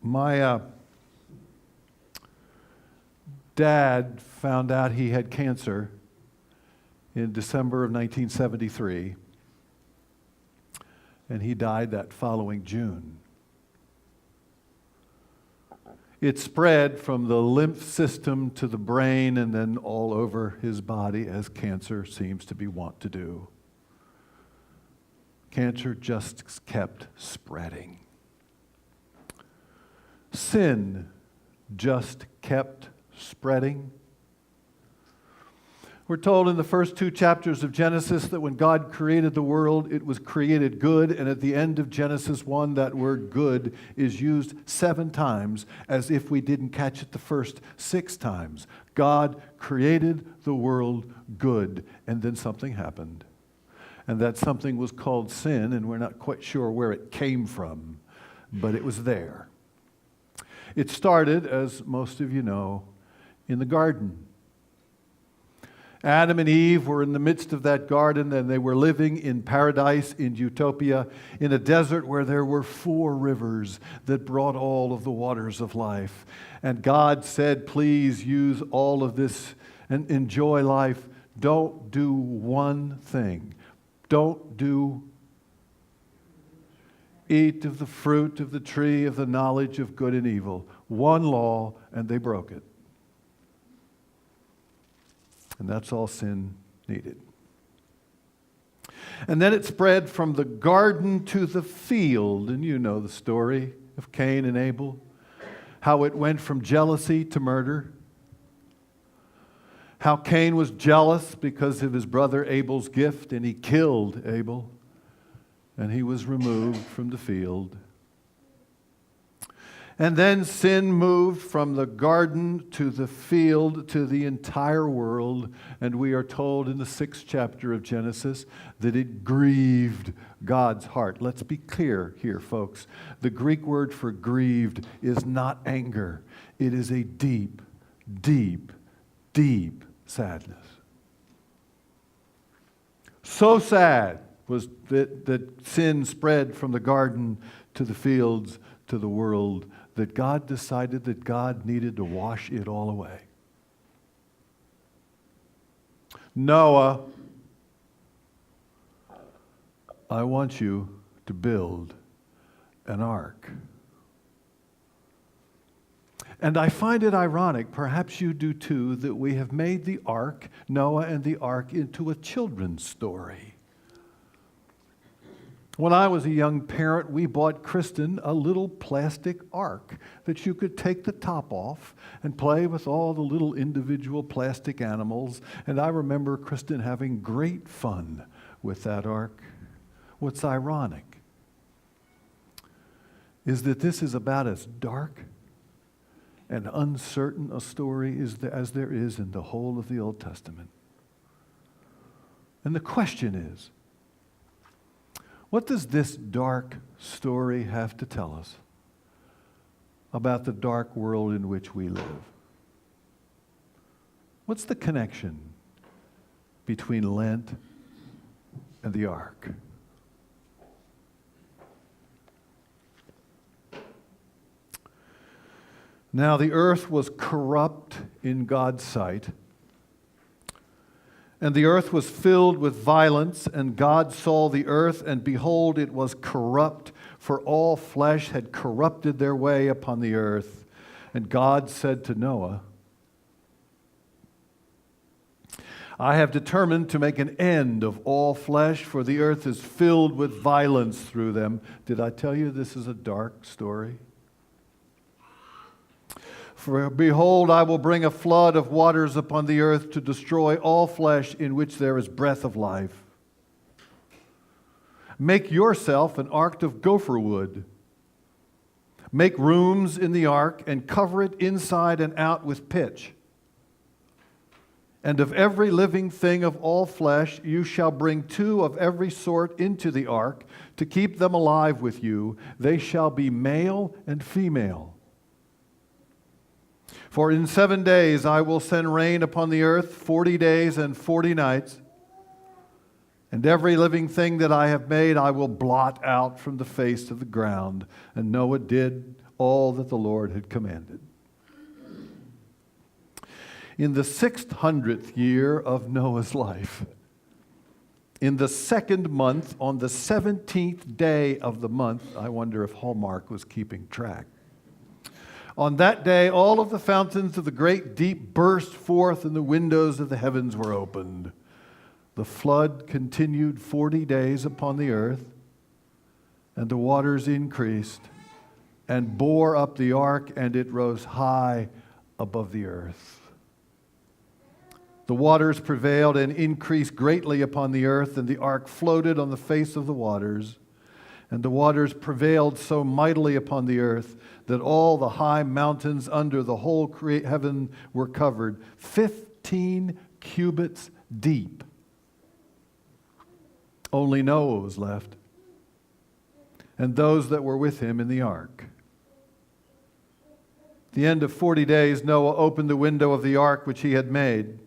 My dad found out he had cancer in December of 1973, and he died that following June. It spread from the lymph system to the brain and then all over his body, as cancer seems to be wont to do. Cancer just kept spreading. Sin just kept spreading. We're told in the first 2 chapters of Genesis that when God created the world, it was created good, and at the end of Genesis 1, that word good is used 7 times, as if we didn't catch it the first 6 times. God created the world good, and then something happened. And that something was called sin, and we're not quite sure where it came from, but it was there. It started, as most of you know, in the garden. Adam and Eve were in the midst of that garden, and they were living in paradise, in utopia, in a desert where there were 4 rivers that brought all of the waters of life. And God said, please use all of this and enjoy life. Don't do one thing. Don't eat of the fruit of the tree of the knowledge of good and evil. One law, and they broke it. And that's all sin needed. And then it spread from the garden to the field. And you know the story of Cain and Abel. How it went from jealousy to murder. How Cain was jealous because of his brother Abel's gift, and he killed Abel. And he was removed from the field. And then sin moved from the garden to the field to the entire world. And we are told in the 6th chapter of Genesis that it grieved God's heart. Let's be clear here, folks. The Greek word for grieved is not anger. It is a deep, deep, deep sadness. So sad was that sin spread from the garden to the fields to the world, that God decided that God needed to wash it all away. Noah, I want you to build an ark. And I find it ironic, perhaps you do too, that we have made the ark, Noah and the ark, into a children's story. When I was a young parent, we bought Kristen a little plastic ark that you could take the top off and play with all the little individual plastic animals. And I remember Kristen having great fun with that ark. What's ironic is that this is about as dark and uncertain a story as there is in the whole of the Old Testament. And the question is, what does this dark story have to tell us about the dark world in which we live? What's the connection between Lent and the ark? Now, the earth was corrupt in God's sight, and the earth was filled with violence, and God saw the earth, and behold, it was corrupt, for all flesh had corrupted their way upon the earth. And God said to Noah, I have determined to make an end of all flesh, for the earth is filled with violence through them. Did I tell you this is a dark story? For behold, I will bring a flood of waters upon the earth to destroy all flesh in which there is breath of life. Make yourself an ark of gopher wood. Make rooms in the ark and cover it inside and out with pitch. And of every living thing of all flesh you shall bring 2 of every sort into the ark to keep them alive with you. They shall be male and female. For in 7 days I will send rain upon the earth, 40 days and 40 nights. And every living thing that I have made I will blot out from the face of the ground. And Noah did all that the Lord had commanded. In the 600th year of Noah's life, in the second month, on the 17th day of the month, I wonder if Hallmark was keeping track. On that day, all of the fountains of the great deep burst forth, and the windows of the heavens were opened. The flood continued 40 days upon the earth, and the waters increased and bore up the ark, and it rose high above the earth. The waters prevailed and increased greatly upon the earth, and the ark floated on the face of the waters. And the waters prevailed so mightily upon the earth that all the high mountains under the whole heaven were covered, 15 cubits deep. Only Noah was left, and those that were with him in the ark. At the end of 40 days, Noah opened the window of the ark which he had made.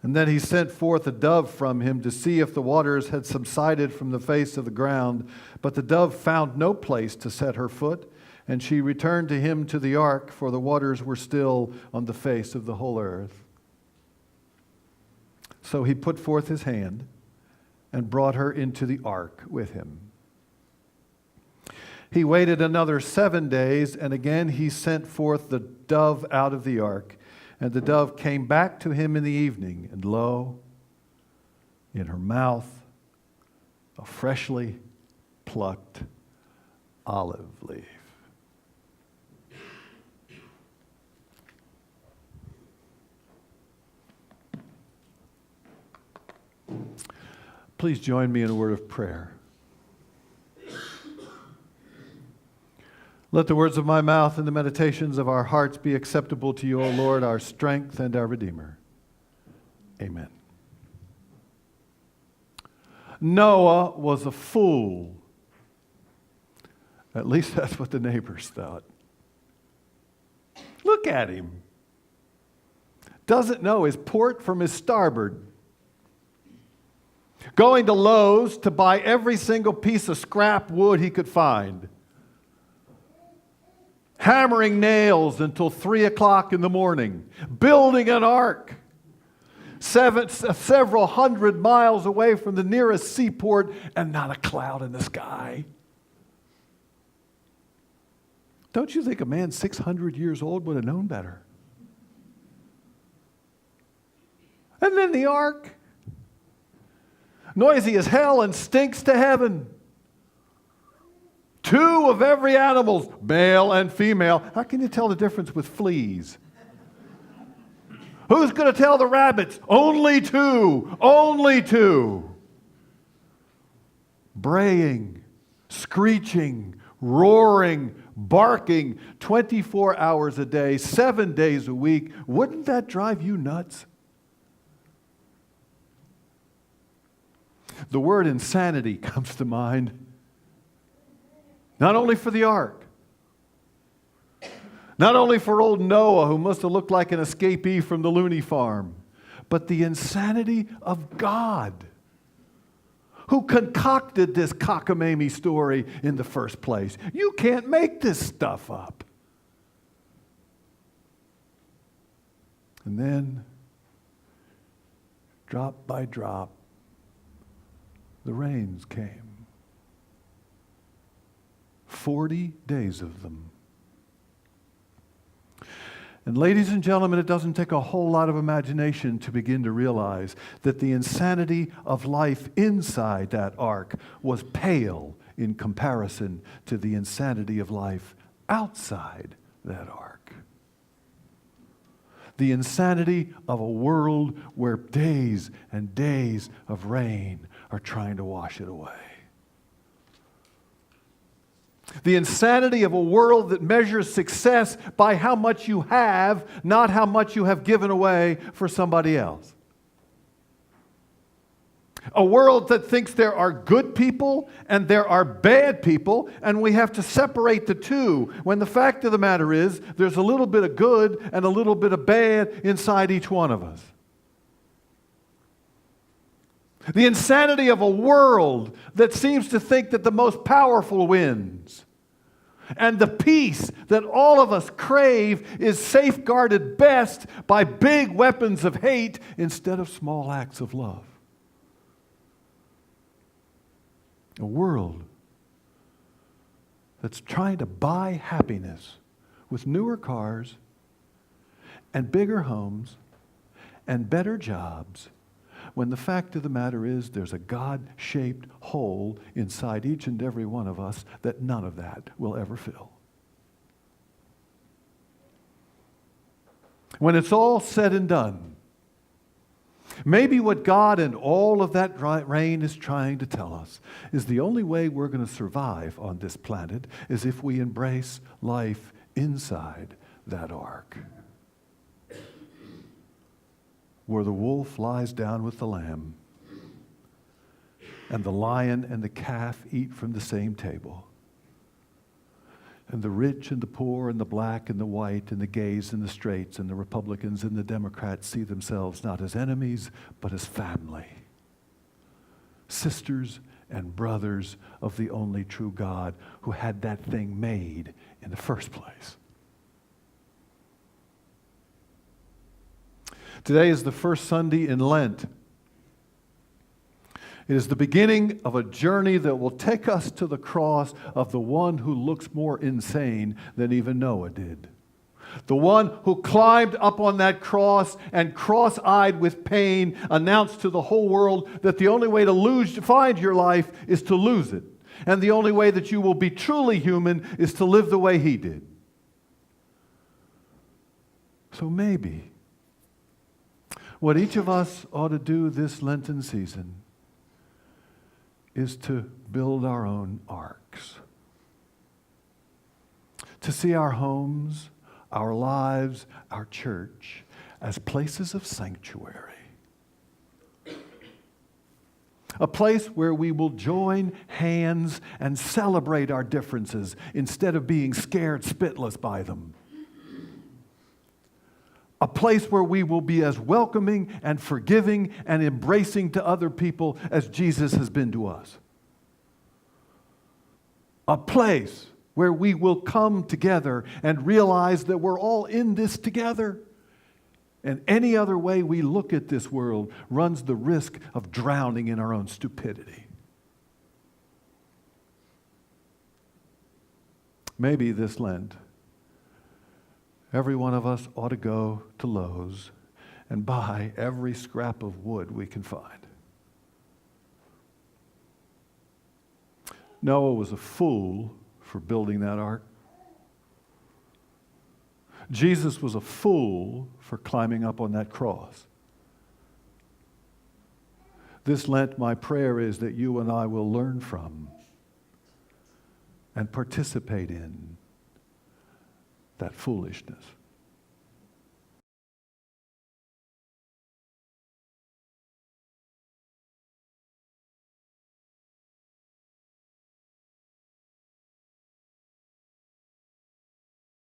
And then he sent forth a dove from him to see if the waters had subsided from the face of the ground. But the dove found no place to set her foot, and she returned to him to the ark, for the waters were still on the face of the whole earth. So he put forth his hand and brought her into the ark with him. He waited another 7 days, and again he sent forth the dove out of the ark. And the dove came back to him in the evening, and lo, in her mouth a freshly plucked olive leaf. Please join me in a word of prayer. Let the words of my mouth and the meditations of our hearts be acceptable to you, O Lord, our strength and our Redeemer. Amen. Noah was a fool. At least that's what the neighbors thought. Look at him. Doesn't know his port from his starboard. Going to Lowe's to buy every single piece of scrap wood he could find. Hammering nails until 3 o'clock in the morning, building an ark several hundred miles away from the nearest seaport, and not a cloud in the sky. Don't you think a man 600 years old would have known better? And then the ark, noisy as hell and stinks to heaven. 2 of every animal, male and female. How can you tell the difference with fleas? Who's going to tell the rabbits? Only 2. Only 2. Braying, screeching, roaring, barking 24 hours a day, 7 days a week. Wouldn't that drive you nuts? The word insanity comes to mind. Not only for the ark, not only for old Noah, who must have looked like an escapee from the loony farm, but the insanity of God, who concocted this cockamamie story in the first place. You can't make this stuff up. And then, drop by drop, the rains came. 40 days of them. And ladies and gentlemen, it doesn't take a whole lot of imagination to begin to realize that the insanity of life inside that ark was pale in comparison to the insanity of life outside that ark. The insanity of a world where days and days of rain are trying to wash it away. The insanity of a world that measures success by how much you have, not how much you have given away for somebody else. A world that thinks there are good people and there are bad people, and we have to separate the two, when the fact of the matter is there's a little bit of good and a little bit of bad inside each one of us. The insanity of a world that seems to think that the most powerful wins. And the peace that all of us crave is safeguarded best by big weapons of hate instead of small acts of love. A world that's trying to buy happiness with newer cars and bigger homes and better jobs, when the fact of the matter is there's a God-shaped hole inside each and every one of us that none of that will ever fill. When it's all said and done, maybe what God and all of that rain is trying to tell us is the only way we're going to survive on this planet is if we embrace life inside that ark, where the wolf lies down with the lamb, and the lion and the calf eat from the same table, and the rich and the poor and the black and the white and the gays and the straights and the Republicans and the Democrats see themselves not as enemies, but as family, sisters and brothers of the only true God who had that thing made in the first place. Today is the first Sunday in Lent. It is the beginning of a journey that will take us to the cross of the one who looks more insane than even Noah did. The one who climbed up on that cross and cross-eyed with pain announced to the whole world that the only way to find your life is to lose it. And the only way that you will be truly human is to live the way he did. So maybe what each of us ought to do this Lenten season is to build our own arks. To see our homes, our lives, our church as places of sanctuary. A place where we will join hands and celebrate our differences instead of being scared spitless by them. A place where we will be as welcoming and forgiving and embracing to other people as Jesus has been to us. A place where we will come together and realize that we're all in this together. And any other way we look at this world runs the risk of drowning in our own stupidity. Maybe this Lent, every one of us ought to go to Lowe's and buy every scrap of wood we can find. Noah was a fool for building that ark. Jesus was a fool for climbing up on that cross. This Lent, my prayer is that you and I will learn from and participate in that foolishness.